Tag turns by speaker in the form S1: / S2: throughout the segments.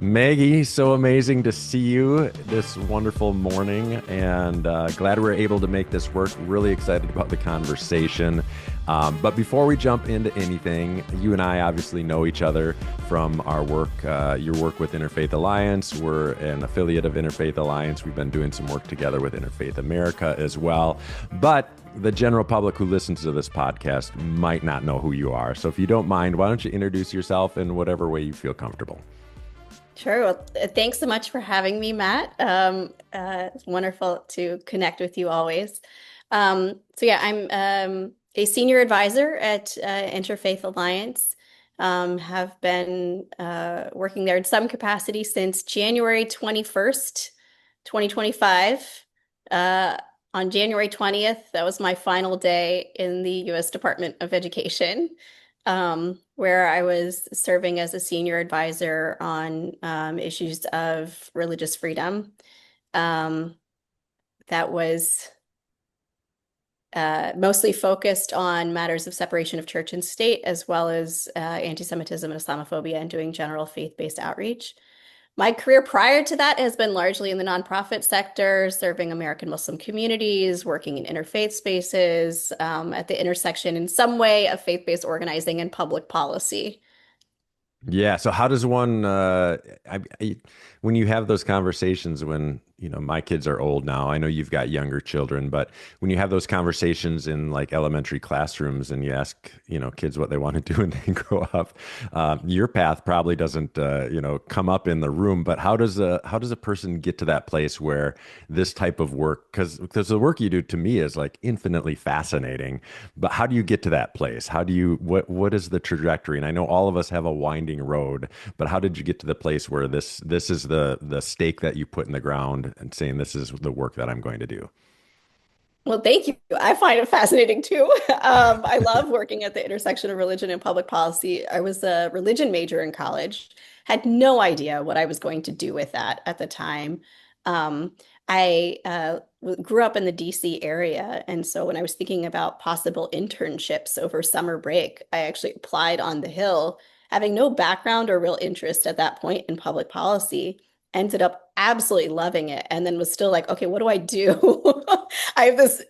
S1: Maggie, so amazing to see you this wonderful morning, and glad we're able to make this work. Really excited about the conversation. But before we jump into anything, you and I obviously know each other from our work, your work with Interfaith Alliance. We're an affiliate of Interfaith Alliance. We've been doing some work together with Interfaith America as well. But the general public who listens to this podcast might not know who you are. So if you don't mind, why don't you introduce yourself in whatever way you feel comfortable?
S2: Sure. Well, thanks so much for having me, Matt. It's wonderful to connect with you always. I'm a senior advisor at Interfaith Alliance. Have been working there in some capacity since January 21st, 2025. On January 20th, that was my final day in the U.S. Department of Education, where I was serving as a senior advisor on issues of religious freedom. That was mostly focused on matters of separation of church and state, as well as anti-Semitism and Islamophobia, and doing general faith-based outreach. My career prior to that has been largely in the nonprofit sector, serving American Muslim communities, working in interfaith spaces, at the intersection in some way of faith-based organizing and public policy.
S1: Yeah. So how does one, when you have those conversations, when, my kids are old now, I know you've got younger children, but when you have those conversations in like elementary classrooms and you ask, kids what they want to do when they grow up, your path probably doesn't, come up in the room, but how does a person get to that place where this type of work, because the work you do to me is like infinitely fascinating, but how do you get to that place? What is the trajectory? And I know all of us have a winding road, but how did you get to the place where this is the stake that you put in the ground and saying this is the work that I'm going to do?
S2: Well, thank you. I find it fascinating too. I love working at the intersection of religion and public policy. I was a religion major in college, had no idea what I was going to do with that at the time. I grew up in the DC area, and so when I was thinking about possible internships over summer break, I actually applied on the Hill, having no background or real interest at that point in public policy. Ended up absolutely loving it, and then was still like, okay, what do I do? I have this,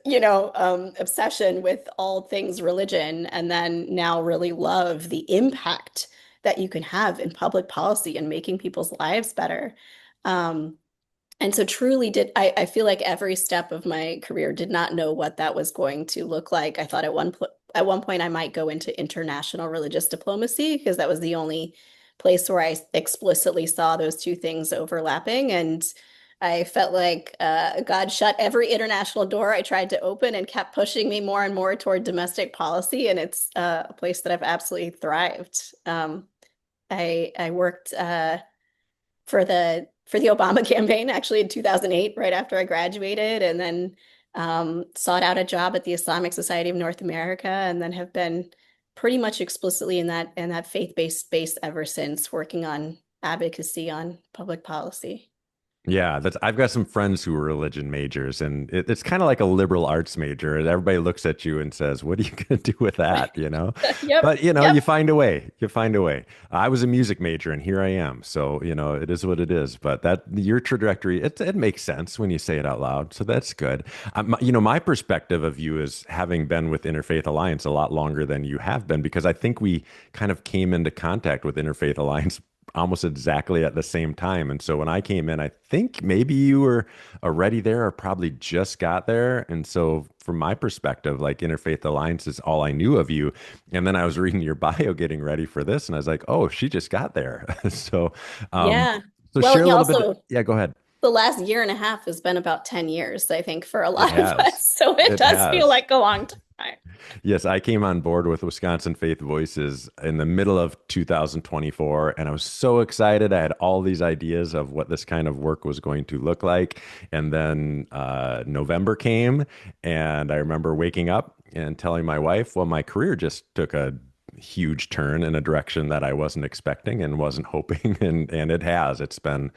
S2: obsession with all things religion, and then now really love the impact that you can have in public policy and making people's lives better. Um, and so truly I feel like every step of my career did not know what that was going to look like. I thought at one point I might go into international religious diplomacy because that was the only place where I explicitly saw those two things overlapping. And I felt like God shut every international door I tried to open and kept pushing me more and more toward domestic policy. And it's a place that I've absolutely thrived. I worked for the Obama campaign actually in 2008, right after I graduated, and then sought out a job at the Islamic Society of North America, and then have been pretty much explicitly in that faith-based space ever since, working on advocacy on public policy.
S1: Yeah, I've got some friends who are religion majors, and it's kind of like a liberal arts major. And everybody looks at you and says, "What are you going to do with that?"
S2: Yep,
S1: But you
S2: yep.
S1: find a way. You find a way. I was a music major, and here I am. So it is what it is. But that your trajectory, it makes sense when you say it out loud. So that's good. My perspective of you is having been with Interfaith Alliance a lot longer than you have been, because I think we kind of came into contact with Interfaith Alliance almost exactly at the same time. And so when I came in, I think maybe you were already there or probably just got there. And so from my perspective, like Interfaith Alliance is all I knew of you. And then I was reading your bio getting ready for this, and I was like, oh, she just got there. So um
S2: Yeah.
S1: so
S2: Well,
S1: share a
S2: and
S1: little bit.
S2: also
S1: Yeah, go ahead.
S2: the last year and a half has been about 10 years, I think, for a
S1: It
S2: lot of
S1: has.
S2: us. So it
S1: It
S2: does feel
S1: has.
S2: like a long time.
S1: Yes, I came on board with Wisconsin Faith Voices in the middle of 2024, and I was so excited. I had all these ideas of what this kind of work was going to look like. And then November came, and I remember waking up and telling my wife, well, my career just took a huge turn in a direction that I wasn't expecting and wasn't hoping, and it has. It's been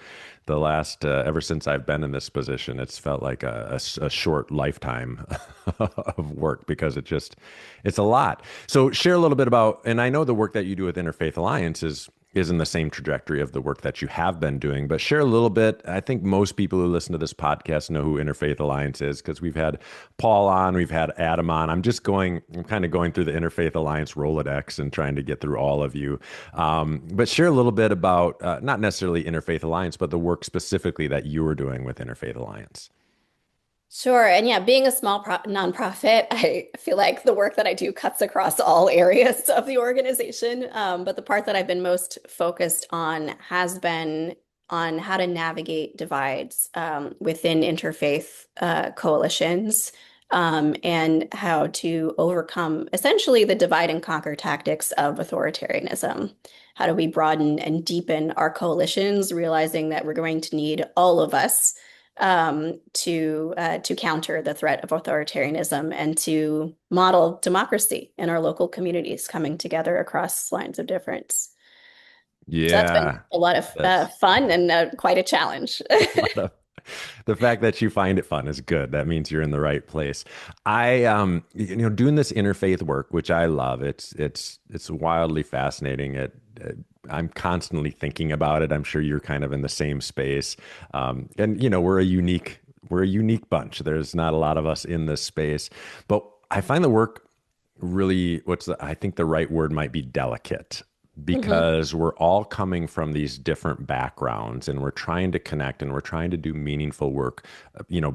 S1: the last ever since I've been in this position. It's felt like a short lifetime of work because it's a lot. So share a little bit about, and I know the work that you do with Interfaith Alliance is is in the same trajectory of the work that you have been doing, but share a little bit. I think most people who listen to this podcast know who Interfaith Alliance is because we've had Paul on, we've had Adam on. I'm kind of going through the Interfaith Alliance Rolodex and trying to get through all of you. But share a little bit about not necessarily Interfaith Alliance, but the work specifically that you were doing with Interfaith Alliance.
S2: Sure. And yeah, being a small nonprofit, I feel like the work that I do cuts across all areas of the organization. But the part that I've been most focused on has been on how to navigate divides within interfaith coalitions, and how to overcome essentially the divide and conquer tactics of authoritarianism. How do we broaden and deepen our coalitions, realizing that we're going to need all of us to counter the threat of authoritarianism and to model democracy in our local communities coming together across lines of difference. So that's been
S1: Yeah,
S2: a lot of
S1: that's
S2: fun and quite a challenge.
S1: a lot of the fact that you find it fun is good. That means you're in the right place. Doing this interfaith work, which I love, it's wildly fascinating. I'm constantly thinking about it. I'm sure you're kind of in the same space. And we're a unique bunch. There's not a lot of us in this space, but I find the work really, I think the right word might be delicate
S2: Mhm.
S1: because we're all coming from these different backgrounds and we're trying to connect and we're trying to do meaningful work,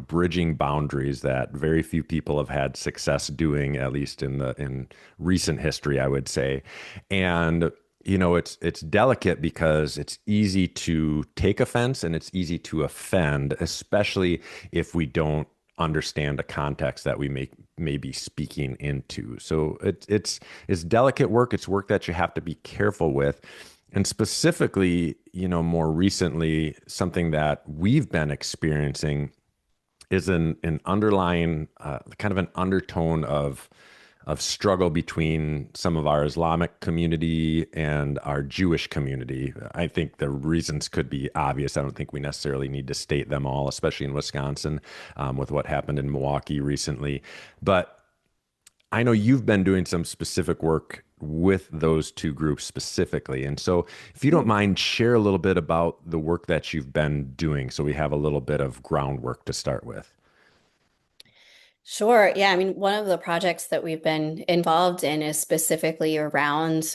S1: bridging boundaries that very few people have had success doing, at least in recent history, I would say. And it's delicate because it's easy to take offense and it's easy to offend, especially if we don't understand the context that we may be speaking into. So it's delicate work. It's work that you have to be careful with. And specifically, more recently, something that we've been experiencing is an underlying kind of an undertone of struggle between some of our Islamic community and our Jewish community. I think the reasons could be obvious. I don't think we necessarily need to state them all, especially in Wisconsin, with what happened in Milwaukee recently. But I know you've been doing some specific work with those two groups specifically. And so, if you don't mind, share a little bit about the work that you've been doing so we have a little bit of groundwork to start with.
S2: Sure. Yeah. I mean, one of the projects that we've been involved in is specifically around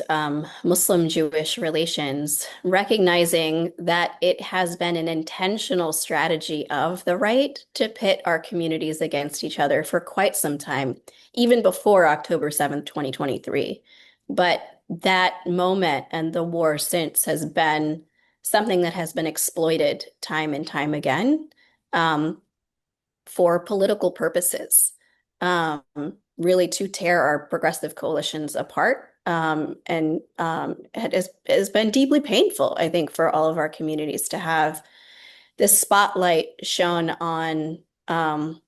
S2: Muslim-Jewish relations, recognizing that it has been an intentional strategy of the right to pit our communities against each other for quite some time, even before October 7th, 2023. But that moment and the war since has been something that has been exploited time and time again. For political purposes, um, really to tear our progressive coalitions apart. And it has been deeply painful, I think, for all of our communities to have this spotlight shown on, the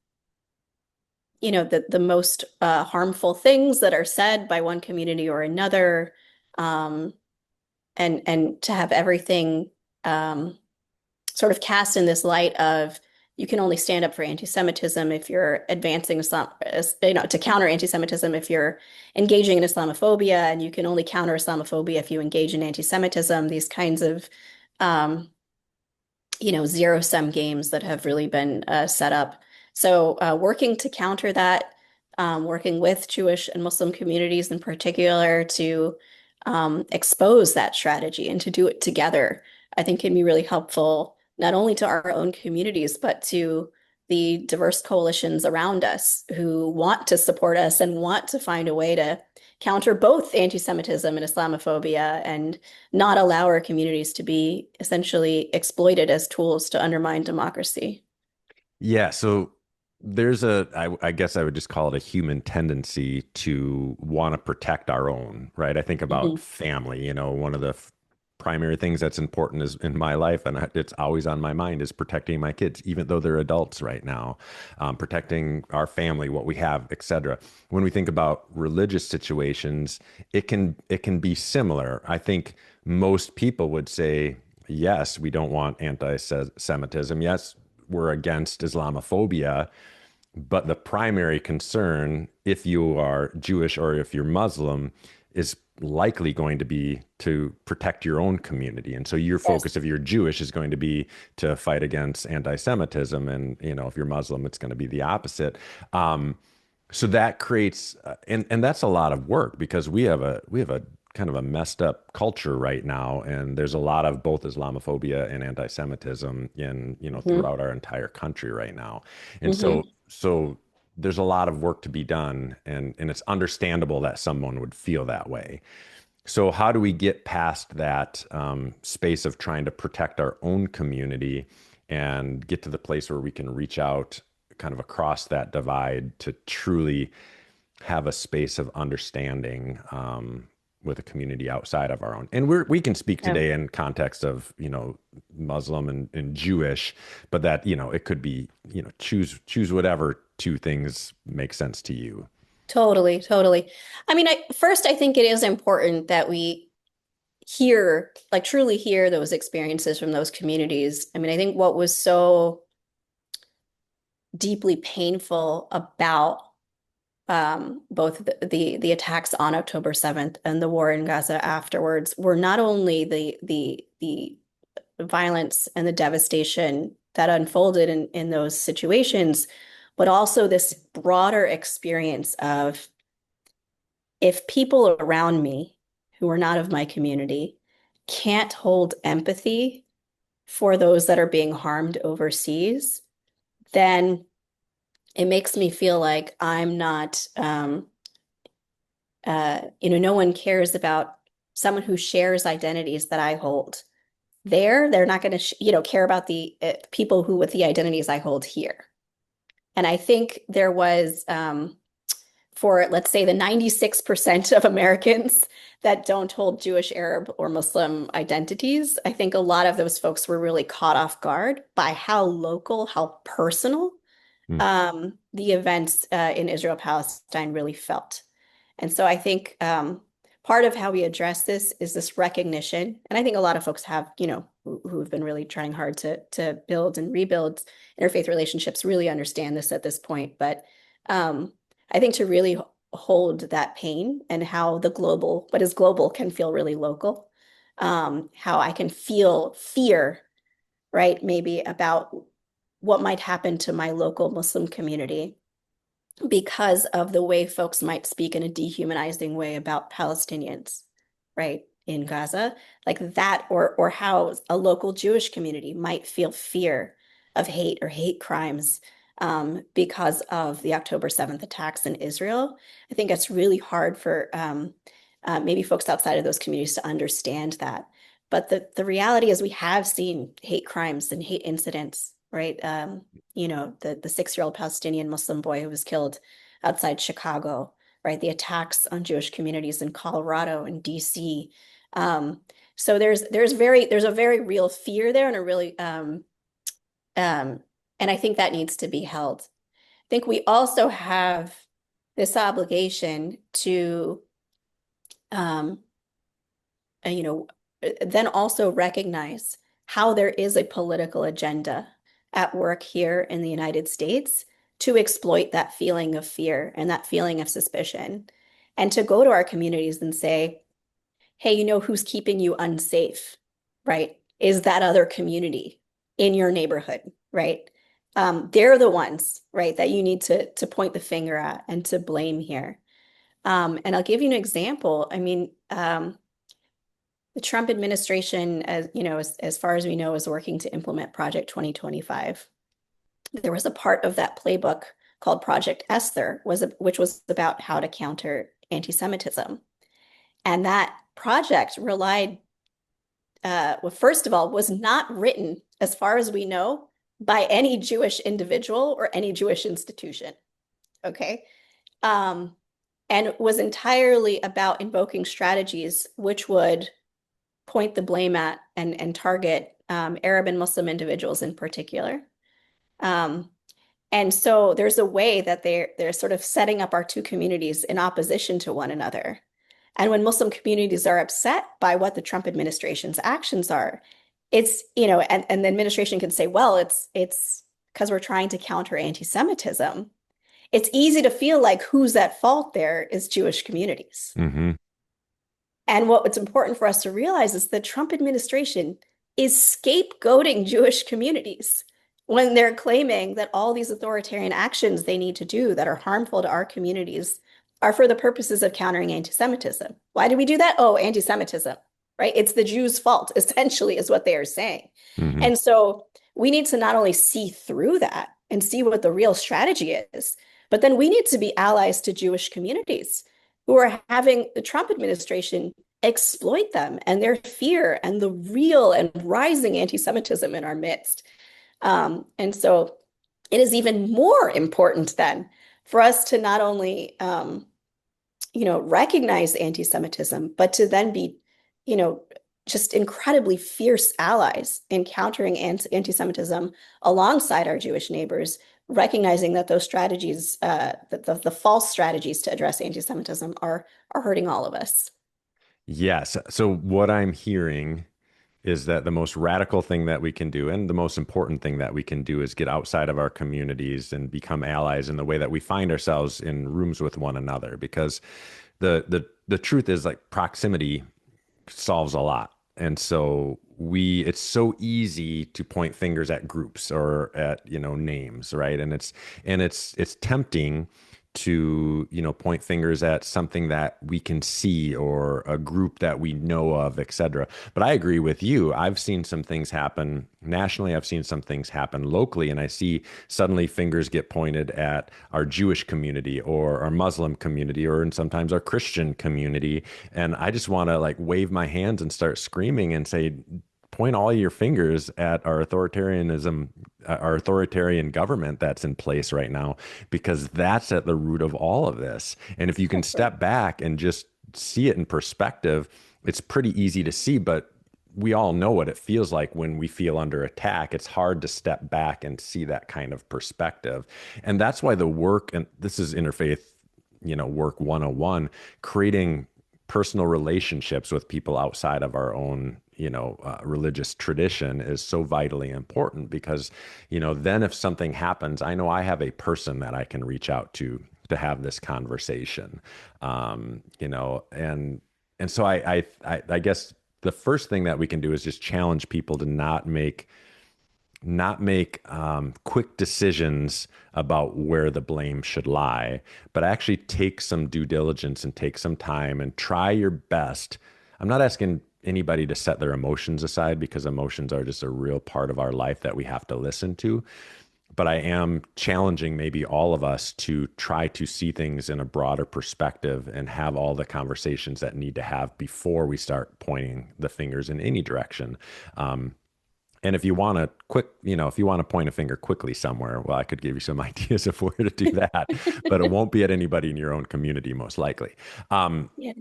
S2: most harmful things that are said by one community or another, um, and to have everything sort of cast in this light of you can only stand up for anti-Semitism if you're advancing Islam, to counter anti-Semitism if you're engaging in Islamophobia, and you can only counter Islamophobia if you engage in anti-Semitism. These kinds of, um, zero-sum games that have really been set up. So working to counter that, working with Jewish and Muslim communities in particular to expose that strategy and to do it together, I think can be really helpful, not only to our own communities, but to the diverse coalitions around us who want to support us and want to find a way to counter both anti-Semitism and Islamophobia and not allow our communities to be essentially exploited as tools to undermine democracy.
S1: Yeah, so I guess I would just call it a human tendency to want to protect our own, right? I think about
S2: Mhm.
S1: family, one of the primary things that's important is in my life, and it's always on my mind, is protecting my kids, even though they're adults right now, protecting our family, what we have, etc. When we think about religious situations, it can be similar. I think most people would say, yes, we don't want anti-Semitism. Yes, we're against Islamophobia. But the primary concern, if you are Jewish or if you're Muslim, is likely going to be to protect your own community. And so your
S2: Yes.
S1: focus, if you're Jewish, is going to be to fight against anti-Semitism. And, if you're Muslim, it's going to be the opposite. So that creates, and that's a lot of work because we have a kind of a messed up culture right now, and there's a lot of both Islamophobia and anti-Semitism in
S2: Hmm.
S1: throughout our entire country right now, and so
S2: Hmm.
S1: so there's a lot of work to be done, and it's understandable that someone would feel that way. So how do we get past that space of trying to protect our own community and get to the place where we can reach out kind of across that divide to truly have a space of understanding with a community outside of our own. And we can speak
S2: Yeah.
S1: today in context of, Muslim and Jewish, but that, it could be, choose whatever two things make sense to you.
S2: Totally, totally. I mean, first, I think it is important that we hear, like truly hear those experiences from those communities. I mean, I think what was so deeply painful about both the attacks on October 7th and the war in Gaza afterwards were not only the violence and the devastation that unfolded in those situations, but also this broader experience of if people around me who are not of my community can't hold empathy for those that are being harmed overseas, then it makes me feel like I'm not, no one cares about someone who shares identities that I hold. They're not going to, care about the people who with the identities I hold here. And I think there was, for let's say the 96% of Americans that don't hold Jewish, Arab, or Muslim identities, I think a lot of those folks were really caught off guard by how local, how personal
S1: Mm.
S2: the events in Israel Palestine really felt. And so I think part of how we address this is this recognition. And I think a lot of folks have, who have been really trying hard to build and rebuild interfaith relationships really understand this at this point. But I think to really hold that pain and how what is global can feel really local. How I can feel fear, right? Maybe about what might happen to my local Muslim community because of the way folks might speak in a dehumanizing way about Palestinians, right, in Gaza, like that, or how a local Jewish community might feel fear of hate or hate crimes because of the October 7th attacks in Israel. I think it's really hard for maybe folks outside of those communities to understand that. But the reality is we have seen hate crimes and hate incidents, right? The 6-year-old Palestinian Muslim boy who was killed outside Chicago, right? The attacks on Jewish communities in Colorado and DC. So there's a very real fear there and a really and I think that needs to be held. I think we also have this obligation to um, uh, you know, then also recognize how there is a political agenda at work here in the United States to exploit that feeling of fear and that feeling of suspicion, and to go to our communities and say, hey, who's keeping you unsafe, right? Is that other community in your neighborhood, right? They're the ones, right, that you need to point the finger at and to blame here. And I'll give you an example. I mean, the Trump administration, as far as we know, is working to implement Project 2025. There was a part of that playbook called Project Esther, which was about how to counter anti-Semitism. And that project relied, well, first of all, was not written, as far as we know, by any Jewish individual or any Jewish institution. Okay. Um, and was entirely about invoking strategies which would point the blame at and target Arab and Muslim individuals in particular. Um, and so there's a way that they're sort of setting up our two communities in opposition to one another. And when Muslim communities are upset by what the Trump administration's actions are, it's, and the administration can say, well, it's because we're trying to counter anti-Semitism. It's easy to feel like who's at fault there is Jewish communities.
S1: Hmm.
S2: And what's important for us to realize is the Trump administration is scapegoating Jewish communities when they're claiming that all these authoritarian actions they need to do that are harmful to our communities are for the purposes of countering anti-Semitism. Why do we do that? Oh, anti-Semitism, right? It's the Jews' fault, essentially, is what they are saying.
S1: Hmm.
S2: And so we need to not only see through that and see what the real strategy is, but then we need to be allies to Jewish communities who are having the Trump administration exploit them and their fear and the real and rising anti-Semitism in our midst. And so it is even more important then for us to not only, recognize anti-Semitism, but to then be, you know, just incredibly fierce allies in countering anti-Semitism alongside our Jewish neighbors, recognizing that those strategies, that the false strategies to address anti-Semitism are hurting all of us.
S1: Yes. So what I'm hearing is that the most radical thing that we can do, and the most important thing that we can do, is get outside of our communities and become allies in the way that we find ourselves in rooms with one another. Because the truth is, like, proximity solves a lot. And so it's so easy to point fingers at groups or at, names, right? And it's tempting to, point fingers at something that we can see or a group that we know of, et cetera. But I agree with you. I've seen some things happen nationally. I've seen some things happen locally, and I see suddenly fingers get pointed at our Jewish community or our Muslim community or and sometimes our Christian community. And I just want to like wave my hands and start screaming and say, point all your fingers at our authoritarianism, our authoritarian government that's in place right now, because that's at the root of all of this. And if you can step back and just see it in perspective, it's pretty easy to see, but we all know what it feels like when we feel under attack. It's hard to step back and see that kind of perspective. And that's why the work, and this is interfaith, work 101, creating personal relationships with people outside of our own religious tradition is so vitally important, because then if something happens, I know I have a person that I can reach out to have this conversation. And so I guess the first thing that we can do is just challenge people to not make quick decisions about where the blame should lie, but actually take some due diligence and take some time and try your best. I'm not asking anybody to set their emotions aside, because emotions are just a real part of our life that we have to listen to. But I am challenging maybe all of us to try to see things in a broader perspective and have all the conversations that need to have before we start pointing the fingers in any direction. And if you want to point a finger quickly somewhere, well, I could give you some ideas of where to do that, but it won't be at anybody in your own community, most likely. Um,
S2: Yeah.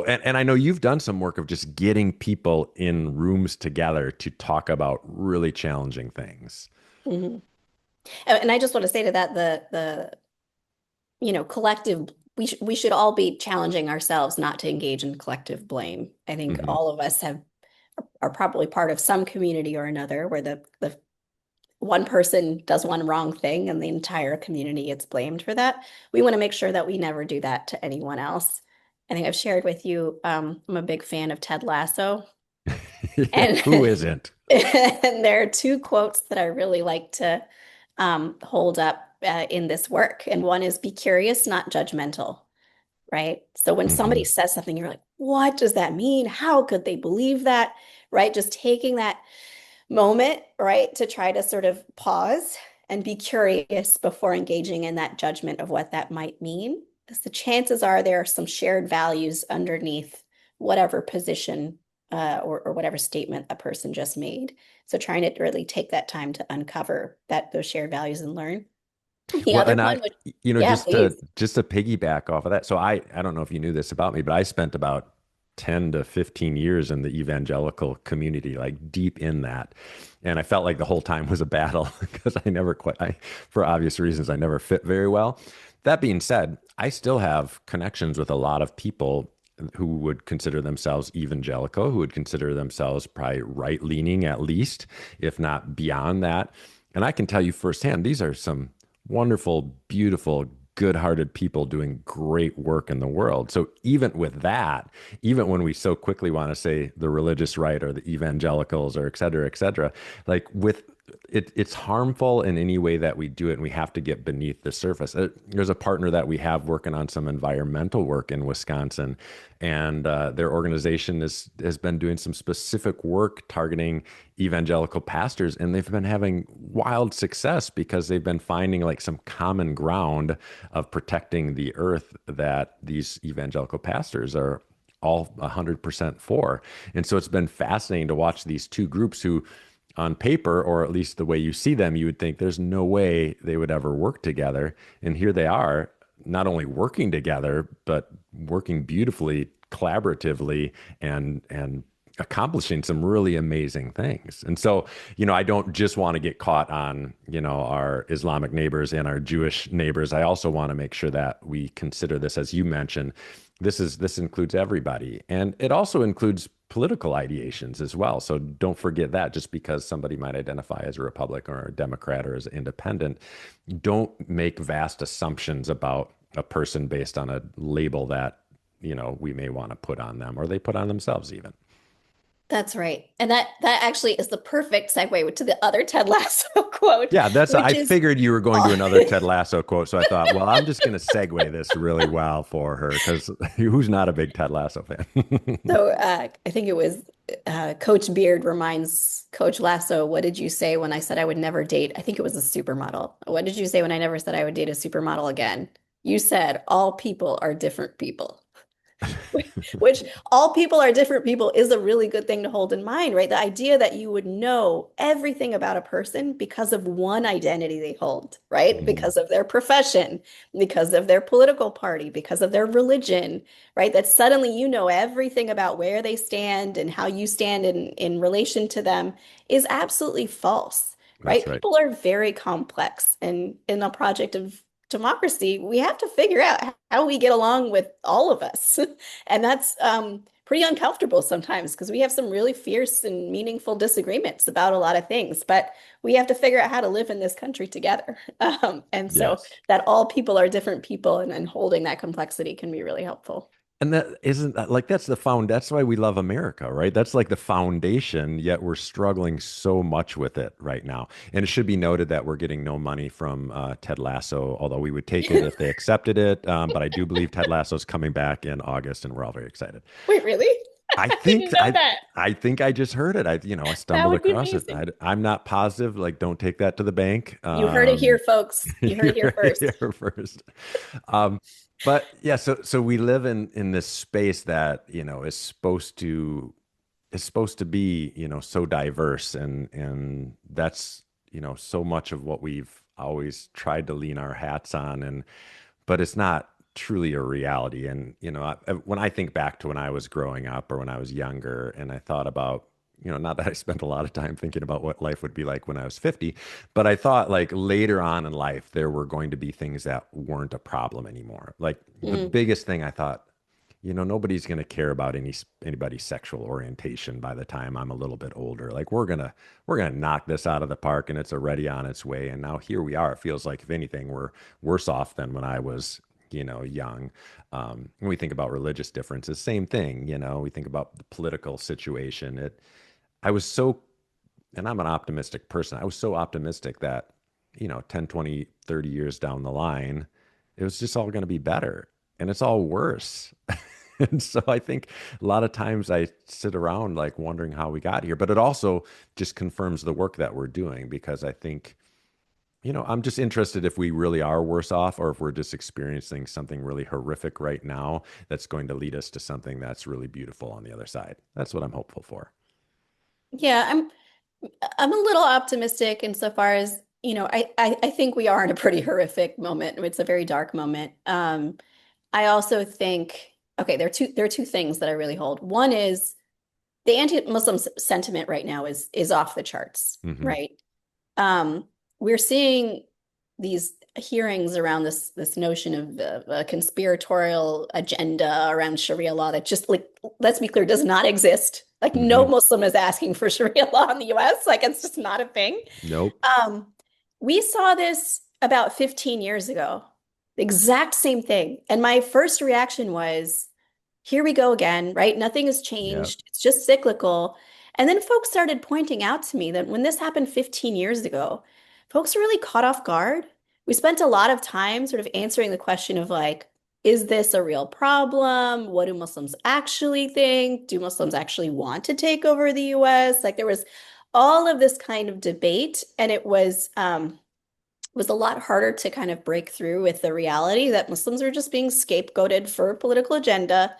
S1: and I know you've done some work of just getting people in rooms together to talk about really challenging things.
S2: Mhm. And I just want to say to that, collective, we should all be challenging ourselves not to engage in collective blame. I think
S1: Hmm.
S2: all of us are probably part of some community or another where the one person does one wrong thing and the entire community gets blamed for that. We want to make sure that we never do that to anyone else. I think I've shared with you, I'm a big fan of Ted Lasso.
S1: Yeah,
S2: And
S1: who isn't?
S2: and there are two quotes that I really like to hold up in this work. And one is be curious, not judgmental, right? So when somebody
S1: Hmm.
S2: says something, you're like, what does that mean? How could they believe that? Right? Just taking that moment, right, to try to sort of pause and be curious before engaging in that judgment of what that might mean. Because the chances are there are some shared values underneath whatever position or whatever statement a person just made. So trying to really take that time to uncover those shared values and learn. The
S1: Well,
S2: other
S1: and
S2: one would, yeah,
S1: just to
S2: please.
S1: piggyback off of that. So I don't know if you knew this about me, but I spent about 10 to 15 years in the evangelical community, like deep in that. And I felt like the whole time was a battle because for obvious reasons, I never fit very well. That being said, I still have connections with a lot of people who would consider themselves evangelical, who would consider themselves probably right leaning, at least, if not beyond that. And I can tell you firsthand, these are some wonderful, beautiful, good-hearted people doing great work in the world. So even with that, even when we so quickly want to say the religious right or the evangelicals or et cetera, like with it's harmful in any way that we do it, and we have to get beneath the surface. There's a partner that we have working on some environmental work in Wisconsin, and their organization has been doing some specific work targeting evangelical pastors, and they've been having wild success because they've been finding like some common ground of protecting the earth that these evangelical pastors are all 100% for. And so it's been fascinating to watch these two groups who, on paper, or at least the way you see them, you would think there's no way they would ever work together. And here they are, not only working together, but working beautifully, collaboratively, and accomplishing some really amazing things. And so, I don't just want to get caught on, our Islamic neighbors and our Jewish neighbors. I also want to make sure that we consider this, as you mentioned, this includes everybody. And it also includes political ideations as well. So don't forget that. Just because somebody might identify as a Republican or a Democrat or as an independent, don't make vast assumptions about a person based on a label that, we may want to put on them, or they put on themselves even.
S2: That's right. And that actually is the perfect segue to the other Ted Lasso quote,
S1: Yeah,
S2: which
S1: I
S2: is
S1: figured you were going to another Ted Lasso quote. So I thought, well, I'm just going to segue this really well for her, because who's not a big Ted Lasso fan?
S2: so I think it was Coach Beard reminds Coach Lasso, what did you say when I said I would never date? I think it was a supermodel. What did you say when I never said I would date a supermodel again? You said all people are different people. Which all people are different people is a really good thing to hold in mind, right? The idea that you would know everything about a person because of one identity they hold, right?
S1: Mhm.
S2: Because of their profession, because of their political party, because of their religion, right? That suddenly you know everything about where they stand and how you stand in relation to them is absolutely false,
S1: That's
S2: right?
S1: right.
S2: People are very complex, and in a project of democracy, we have to figure out how we get along with all of us. And that's pretty uncomfortable sometimes because we have some really fierce and meaningful disagreements about a lot of things, but we have to figure out how to live in this country together. And so
S1: Yes.
S2: that all people are different people, and holding that complexity can be really helpful.
S1: And that isn't that like that's why we love America, right? That's like the foundation, yet we're struggling so much with it right now. And it should be noted that we're getting no money from Ted Lasso, although we would take it if they accepted it. But I do believe Ted Lasso's coming back in August, and we're all very excited.
S2: Wait, really?
S1: I
S2: I
S1: think
S2: didn't know
S1: I
S2: that.
S1: I think I just heard it. I
S2: That
S1: stumbled
S2: would be
S1: across it.
S2: amazing.
S1: I'm not positive. Like, don't take that to the bank.
S2: You heard it here, folks. You heard
S1: You
S2: it here
S1: heard it
S2: first.
S1: here first. Um, but yeah, so we live in this space that, is supposed to be, so diverse, and that's, so much of what we've always tried to lean our hats on, and but it's not truly a reality. And, when I think back to when I was growing up or when I was younger, and I thought about, not that I spent a lot of time thinking about what life would be like when I was 50, but I thought like later on in life, there were going to be things that weren't a problem anymore. Like the
S2: Mm.
S1: biggest thing I thought, nobody's going to care about anybody's sexual orientation by the time I'm a little bit older. Like we're going to knock this out of the park, and it's already on its way. And now here we are. It feels like if anything, we're worse off than when I was, young. When we think about religious differences, same thing. We think about the political situation. I was so, and I'm an optimistic person. I was so optimistic that, 10, 20, 30 years down the line, it was just all going to be better. And it's all worse. And so I think a lot of times I sit around like wondering how we got here, but it also just confirms the work that we're doing, because I think, I'm just interested if we really are worse off, or if we're just experiencing something really horrific right now that's going to lead us to something that's really beautiful on the other side. That's what I'm hopeful for.
S2: Yeah, I'm a little optimistic insofar as, I think we are in a pretty horrific moment. It's a very dark moment. I also think, okay, there are two things that I really hold. One is the anti-Muslim sentiment right now is off the charts,
S1: Hmm.
S2: right? We're seeing these hearings around this notion of a conspiratorial agenda around Sharia law that just, like, let's be clear, does not exist. Like, no
S1: Hmm.
S2: Muslim is asking for Sharia law in the US. Like, it's just not a thing.
S1: Nope.
S2: Um, we saw this about 15 years ago, The exact same thing. And my first reaction was, here we go again, right? Nothing has
S1: Yeah.
S2: changed. It's just cyclical. And then folks started pointing out to me that when this happened 15 years ago, folks were really caught off guard. We spent a lot of time sort of answering the question of like, is this a real problem? What do Muslims actually think? Do Muslims actually want to take over the US? Like there was all of this kind of debate, and it was a lot harder to kind of break through with the reality that Muslims are just being scapegoated for a political agenda,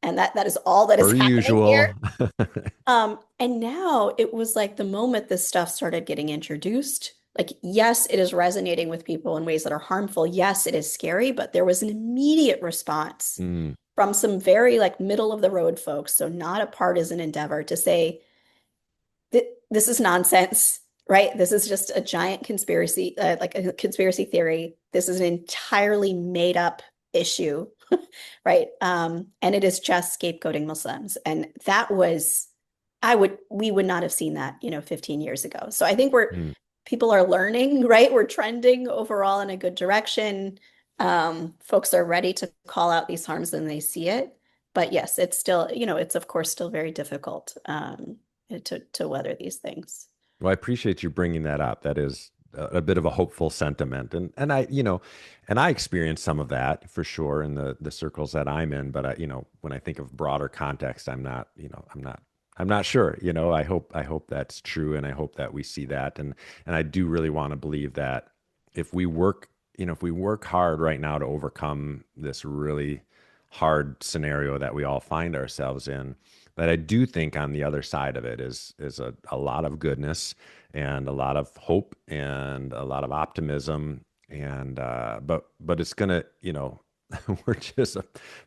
S2: and that is all that is
S1: Per
S2: happening here.
S1: usual.
S2: And now it was like the moment this stuff started getting introduced, like, yes, it is resonating with people in ways that are harmful. Yes, it is scary, but there was an immediate response
S1: Mm,
S2: from some very like middle of the road folks, so not a partisan endeavor, to say, this is nonsense, right? This is just a giant conspiracy, like a conspiracy theory. This is an entirely made up issue, right? And it is just scapegoating Muslims. And that was, we would not have seen that, 15 years ago. So I think
S1: mm.
S2: people are learning, right? We're trending overall in a good direction. Folks are ready to call out these harms when they see it. But yes, it's still, it's of course still very difficult. To weather these things.
S1: Well, I appreciate you bringing that up. That is a bit of a hopeful sentiment, and I experienced some of that for sure in the circles that I'm in. But when I think of broader context, I'm not sure. I hope that's true, and I hope that we see that, and I do really want to believe that if we work hard right now to overcome this really hard scenario that we all find ourselves in, that I do think on the other side of it is a lot of goodness and a lot of hope and a lot of optimism. And but it's gonna, we're just a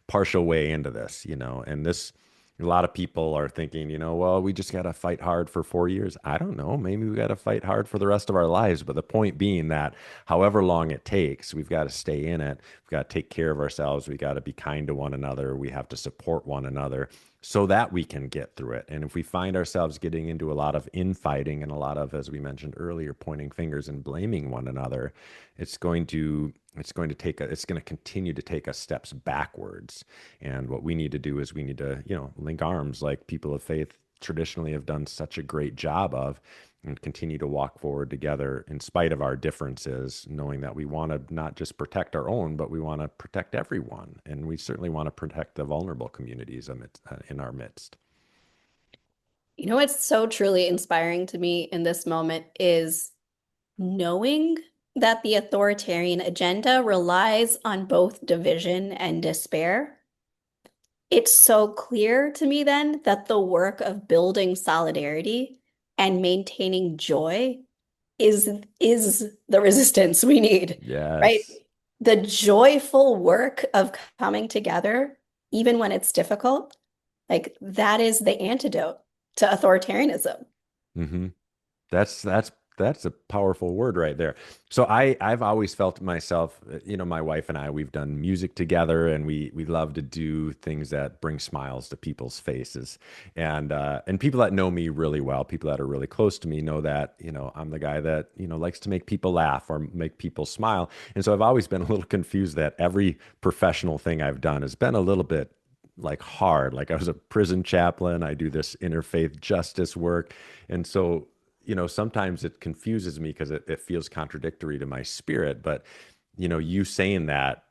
S1: partial way into this, and this, a lot of people are thinking, well, we just got to fight hard for 4 years. I don't know. Maybe we got to fight hard for the rest of our lives. But the point being that however long it takes, we've got to stay in it. We've got to take care of ourselves. We got to be kind to one another. We have to support one another so that we can get through it. And if we find ourselves getting into a lot of infighting and a lot of, as we mentioned earlier, pointing fingers and blaming one another, it's going to continue to take us steps backwards. And what we need to do is we need to, link arms like people of faith traditionally have done such a great job of, and continue to walk forward together in spite of our differences, knowing that we want to not just protect our own, but we want to protect everyone. And we certainly want to protect the vulnerable communities in our midst.
S2: What's so truly inspiring to me in this moment is knowing that the authoritarian agenda relies on both division and despair. It's so clear to me then that the work of building solidarity and maintaining joy is the resistance we need, right?
S1: Yes.
S2: The joyful work of coming together, even when it's difficult, like that is the antidote to authoritarianism.
S1: Hmm. That's a powerful word right there. So I've always felt myself, my wife and I, we've done music together, and we love to do things that bring smiles to people's faces. And people that know me really well, people that are really close to me know that, I'm the guy that, likes to make people laugh or make people smile. And so I've always been a little confused that every professional thing I've done has been a little bit like hard. Like I was a prison chaplain, I do this interfaith justice work. And so, sometimes it confuses me because it feels contradictory to my spirit. But, you saying that,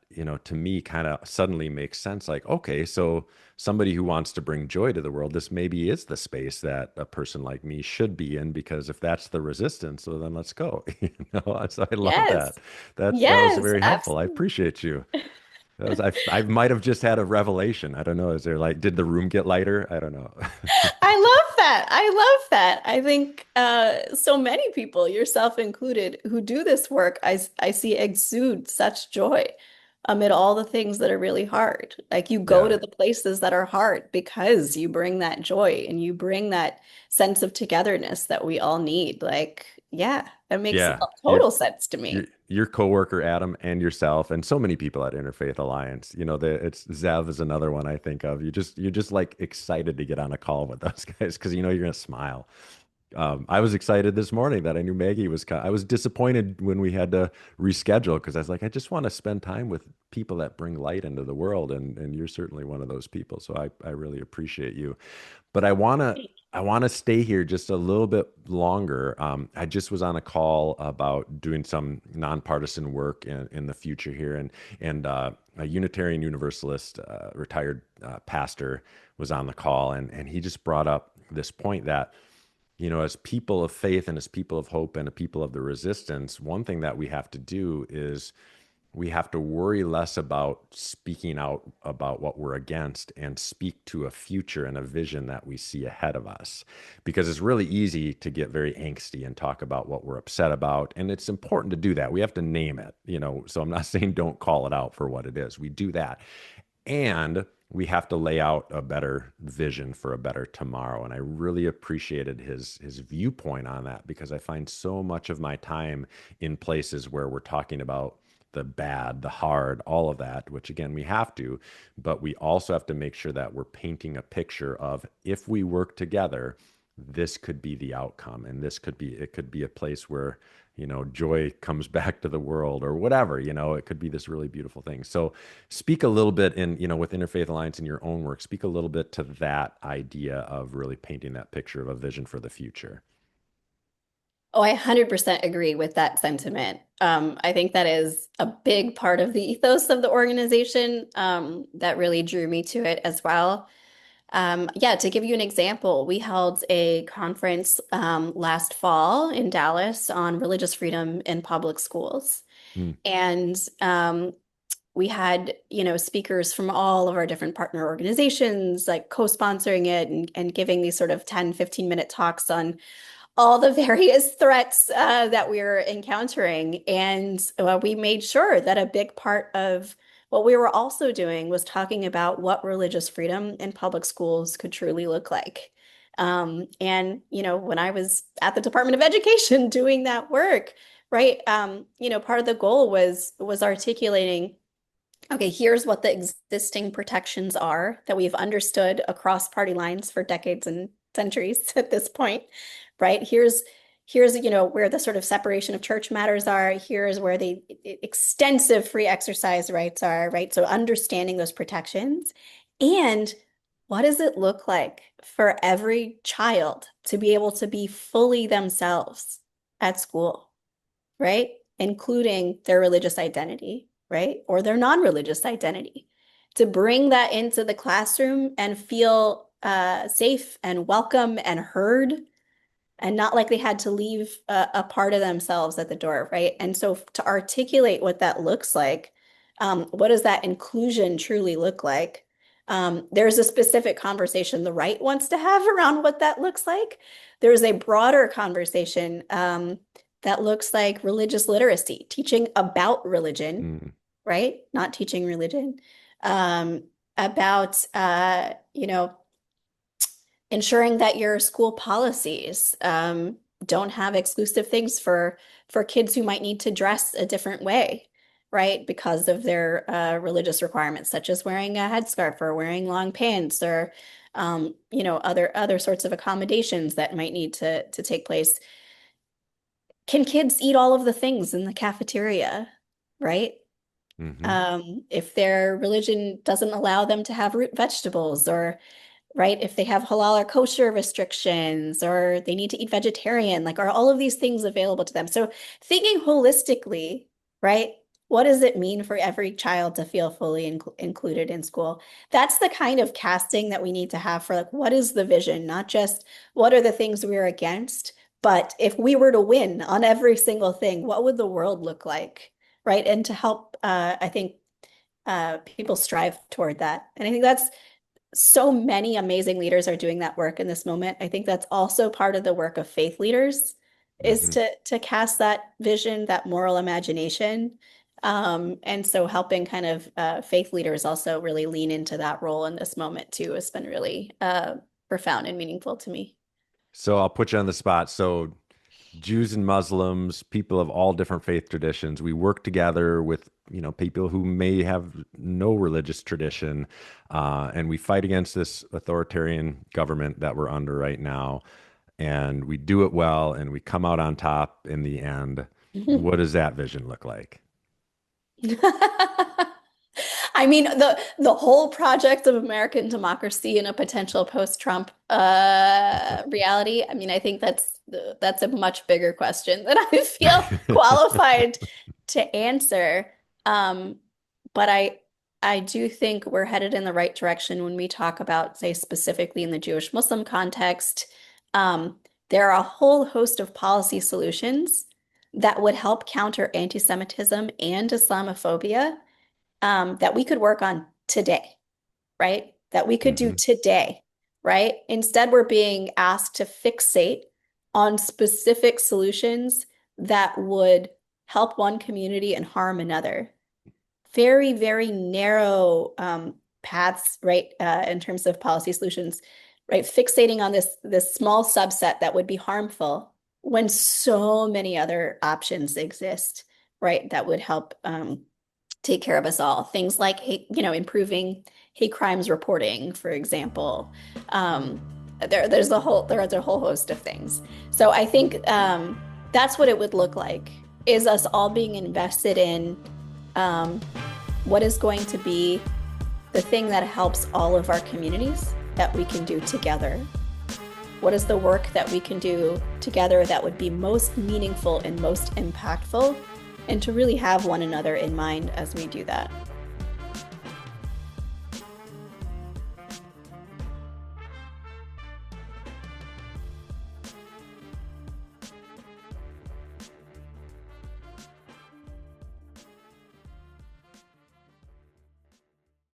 S1: to me kind of suddenly makes sense. Like, okay, so somebody who wants to bring joy to the world, this maybe is the space that a person like me should be in, because if that's the resistance, so then let's go. So I love
S2: Yes.
S1: that. That was
S2: Yes,
S1: very helpful. I
S2: absolutely.
S1: appreciate you. I might have just had a revelation. I don't know. Is there like, did the room get lighter? I don't know.
S2: I love that. I love that. I think so many people, yourself included, who do this work, I see exude such joy amid all the things that are really hard. Like you go
S1: Yeah.
S2: to the places that are hard because you bring that joy and you bring that sense of togetherness that we all need. Like, yeah, that makes
S1: Yeah.
S2: total sense to
S1: Your
S2: me.
S1: your coworker Adam and yourself and so many people at Interfaith Alliance. It's Zev is another one I think of. You're just like excited to get on a call with those guys because you're gonna smile. I was excited this morning that I knew Maggie was. I was disappointed when we had to reschedule because I was like, I just want to spend time with people that bring light into the world, and you're certainly one of those people. So I really appreciate you. But I want to stay here just a little bit longer. I just was on a call about doing some nonpartisan work in the future here, and a Unitarian Universalist retired pastor was on the call, and he just brought up this point that as people of faith and as people of hope and a people of the resistance, one thing that we have to do is we have to worry less about speaking out about what we're against and speak to a future and a vision that we see ahead of us. Because it's really easy to get very angsty and talk about what we're upset about. And it's important to do that. We have to name it. So I'm not saying don't call it out for what it is. We do that. And we have to lay out a better vision for a better tomorrow. And I really appreciated his viewpoint on that because I find so much of my time in places where we're talking about the bad, the hard, all of that, which again, we have to, but we also have to make sure that we're painting a picture of if we work together, this could be the outcome. And it could be a place where, joy comes back to the world or whatever, it could be this really beautiful thing. So speak a little bit with Interfaith Alliance in your own work, speak a little bit to that idea of really painting that picture of a vision for the future.
S2: Oh, I 100% agree with that sentiment. I think that is a big part of the ethos of the organization that really drew me to it as well. Yeah, to give you an example, we held a conference last fall in Dallas on religious freedom in public schools.
S1: Hmm.
S2: And we had, speakers from all of our different partner organizations, like co-sponsoring it and giving these sort of 10, 15-minute talks on all the various threats that we were encountering. And we made sure that a big part of what we were also doing was talking about what religious freedom in public schools could truly look like. And, when I was at the Department of Education doing that work, right, part of the goal was articulating, okay, here's what the existing protections are that we've understood across party lines for decades and centuries at this point, right? Here's where the sort of separation of church matters are. Here's where the extensive free exercise rights are, right? So understanding those protections and what does it look like for every child to be able to be fully themselves at school, right? Including their religious identity, right? Or their non-religious identity. To bring that into the classroom and feel safe and welcome and heard and not like they had to leave a part of themselves at the door, right? And so to articulate what that looks like, what does that inclusion truly look like? There's a specific conversation the right wants to have around what that looks like. There's a broader conversation that looks like religious literacy, teaching about religion,
S1: Hmm.
S2: right? Not teaching religion. About, ensuring that your school policies don't have exclusive things for kids who might need to dress a different way, right? Because of their religious requirements, such as wearing a headscarf or wearing long pants or other sorts of accommodations that might need to take place. Can kids eat all of the things in the cafeteria, right?
S1: Hmm.
S2: If their religion doesn't allow them to have root vegetables or right? If they have halal or kosher restrictions or they need to eat vegetarian, like are all of these things available to them? So thinking holistically, right? What does it mean for every child to feel fully included in school? That's the kind of casting that we need to have for like, what is the vision? Not just what are the things we're against, but if we were to win on every single thing, what would the world look like? Right. And to help, I think people strive toward that. And I think that's so many amazing leaders are doing that work in this moment. I think that's also part of the work of faith leaders is
S1: Hmm.
S2: to cast that vision, that moral imagination. And so helping kind of faith leaders also really lean into that role in this moment too has been really profound and meaningful to me.
S1: So I'll put you on the spot. So Jews and Muslims, people of all different faith traditions, we work together with people who may have no religious tradition, and we fight against this authoritarian government that we're under right now. and we do it well and we come out on top in the end, what does that vision look like?
S2: I mean, the whole project of American democracy in a potential post-Trump reality. I mean, I think that's a much bigger question that I feel qualified to answer. Um, but I do think we're headed in the right direction when we talk about, say, specifically in the Jewish Muslim context. Um, there are a whole host of policy solutions that would help counter anti-Semitism and Islamophobia that we could work on today, right? That we could do
S1: Hmm.
S2: today, right? Instead, we're being asked to fixate on specific solutions that would help one community and harm another. Very, very narrow paths, right? In terms of policy solutions, right? Fixating on this small subset that would be harmful when so many other options exist, right? That would help take care of us all. Things like hate, improving hate crimes reporting, for example. Um, there's a whole host of things. So I think that's what it would look like, is us all being invested in um, what is going to be the thing that helps all of our communities that we can do together. What is the work that we can do together that would be most meaningful and most impactful? And to really have one another in mind as we do that.